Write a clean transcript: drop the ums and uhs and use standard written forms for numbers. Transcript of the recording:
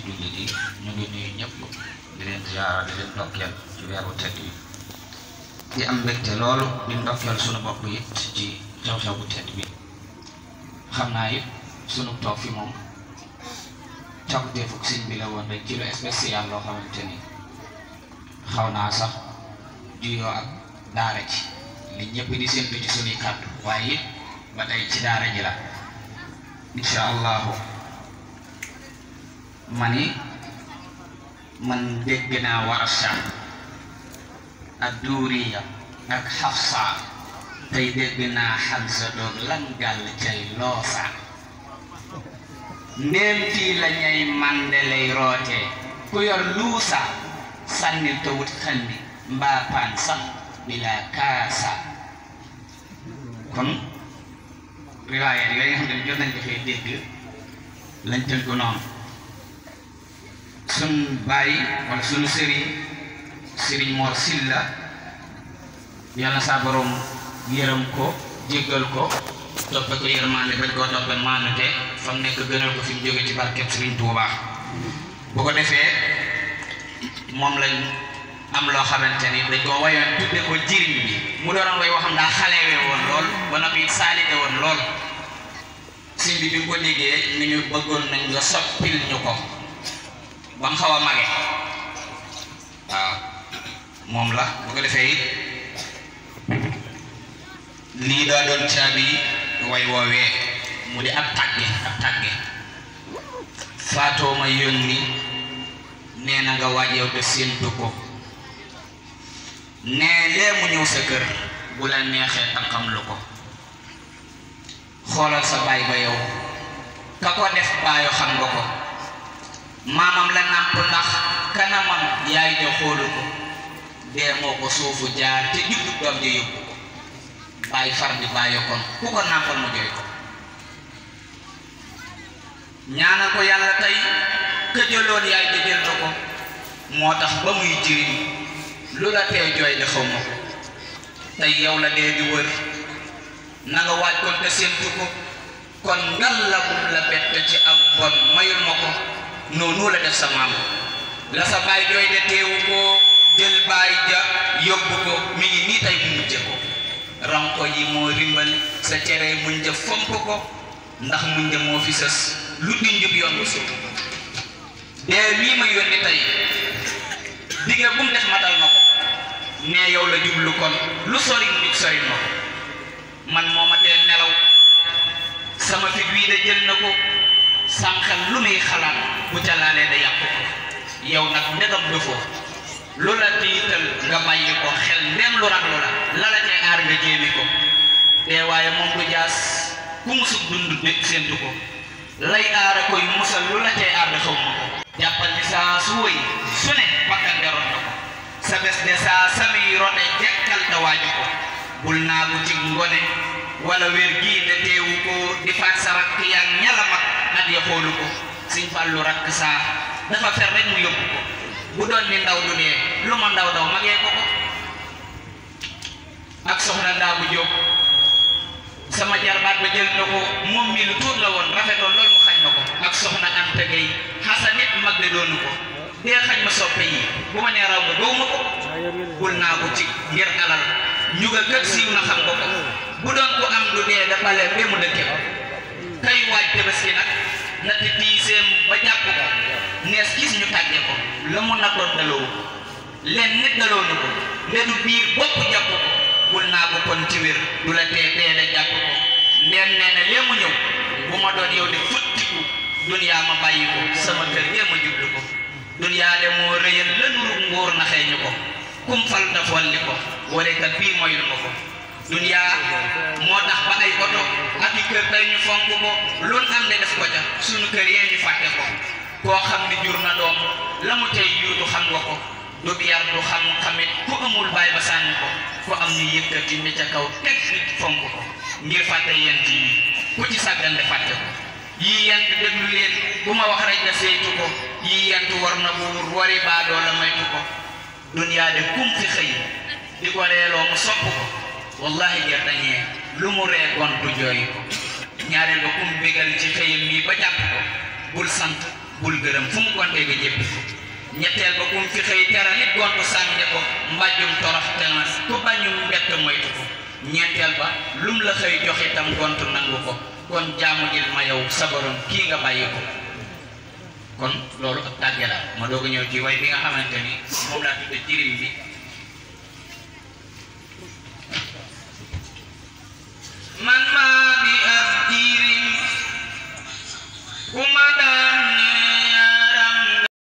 jullit yi ñu ngi nuyu ñëpp di leen ziyaara di leen ndokkeel ci weeru tedd yi di am mbégte loolu di ndokkeel sunu bopp it ci xew-xew bu tedd bi xam naa it sunu toog fi moom càkkutéefug sëñ bi la woon rek ci lu spécial loo xamante ni xaw naa sax juyoo ak daara ji li ñëpp di séntu ci sunuy kàddu waaye it ba tey ci daara ji la insha allahu man dégg naa Warasha ak Duuriya ak Xafsa tey dégg naa Hamza doog lan gàll cay loosa ndéem fii la ñay mande lay rootee ku yor luusa sànnil te wut xandi mbaa paan sax bila kaasa kon riwaaya yi nga xam ne jot nañ ko fee dégg lañ tënk ko noonu sun bàyyi wala sunu sëriñ Mor Silla yàlla saa borom yërëm ko jéggal ko toppe ko yërmande bañ koo toppe maanute fa mu nekk gënal ko fi mu jóge ci barkeb Sëriñ Tuubaa bu ko defee moom lañ am loo xamante ni dañ koo wayoon tudde ko jiriñ bi mu doon way waxam daa xalewee woon lool ba noppi saalite woon lool sëñ bi bi mu ko déggee ni ñu bëggoon nañ nga soppil ñu ko ba mu xaw a mage waaw moom la bu ko defee it lii daa doon caabi way woowee mu di ab tàgge faatoo ma yónni nee na nga waaj yow te séentu ko nee lee mu ñëw sa kër bu la neexee ak xam lu ko xoolal sa baay ba yow ka ko def baayo xam nga ko maamam la nàmp ndax kanamam yaay ja xoolu ko dee moo ko suufu jaar te juddu doom ja yóbbu ko bàyyi far di bàyyi kon ku ko nàmpal mu jooy ko ñaanal ko yàlla tey ka jëloon yaay ja jël na ko moo tax ba muy jiriñ lu la tee jooy de xaw ma ko tey yow la dee di wër na nga waaj kon te séentu ko kon ngal la bum la bett ci ak bon mayul ma ko noonu la def sa maam la sa baay jooy de teewu ko jël baay ja yóbbu ko mi ngi nii tey mu mujje ko ranko yi moo rimbal sa cere muñ ja fomp ko ndax muñ ja moo fi sës lu di njub yoon bu suuf dee lii ma yónni tey digge bu mu def matal ma ko nee yow la jublu kon lu sori nit sori ma ko man moo ma tee nelaw sama fit wii de jël na ko sànqal lu muy xalaat bu ca laalee da yàqu ko yow nag ndegam dofoo lu la tiital nga bàyyi ko xel ndem lu raglu la la cay aar nga jéemi ko dee waaye moom du jaas ku musub dund de séentu ko lay aara koy musal lu la cay aar da xaw ma ko jàppal ni saa su wëy su ne bakkan de rot na ko sa bés de saa sami rote jekkal da waaju ko bul naagu ci ngone wala wér gii ne teewu ko di faat sa rakk yaa ñala mag at ya xoolu ko Sëñ Fallu rakk saa dafa fer rek mu yóbbu ko bu doon ni ndaw du dee lu ma ndaw daw magee ko ak soxna ndaa bu jóg sama jarbaat ba jël na ko moom mi lu tuut la woon rafetoon loolu mu xañ ma ko ak soxna Anta Gueye xasa nit mag de doonu ko dee xañ ma soppe yi bu ma nee raw nga dow ma ko bul naa ko ci ngir alal njuga kët siiw na xam ko ko bu doon ko am du dee dafa leen ba mu dëkke ko kay waaj Tabaski nag na ti tiiseem ba jàpp ko nees gis ñu tàgge ko la mu nakkoon daloo leen nit daloonu ko ndedu biir bopp jàpp ko bul naa ko kon ci wér du la tee tee da jàpp ko ndeen nee na lee mu ñëw bu ma doon yow de futtiku duniyaa ma bàyyi ko sama kër yee ma jublu ko duniyaa de moo rëyal lënuru nguur na xeeñu ko kum fal daf walli ko wala kat bii moylu ma ko duniyaa moo tax ba ay oto ak i kër tey ñu fonk ko loolu am de def ko ca sunu kër yee ñu fàtte ko koo xam ni jur na doom la mu tey yuutu xam nga ko du yar du xam-xamit ku amul baay ba sànni ko ku am ni yëkkati mi ca kaw teg nit fonk ko ngir fàtte yent yi ku ci sàggande fàtte ko yii yent déglu leen bu ma wax rek da saytu ko yii yent war na buur wari baadoo la maytu ko duniyaa de kum fi xëy di ko reeloo mu sopp ko wallahi jar dañee lu mu ree gontu jooy ko ñaareel ba kum bégal ci xëyam mii ba jàpp ko bul sant bul gërëm fu mu gonte nga jéppi ko ñetteel ba kum fi xëy teral it gontu sànni ko mbàjjum torox tenas ku bañum mbett moytu ko ñeenteel ba lum la xëy jox itam gontu nangu ko kon jaamu jil ma yow sabaroon kii nga bàyyi ko kon loolu ak tàgge la ma doog a ñëw ci way bi nga xamante ni moom laa tudde jirim bi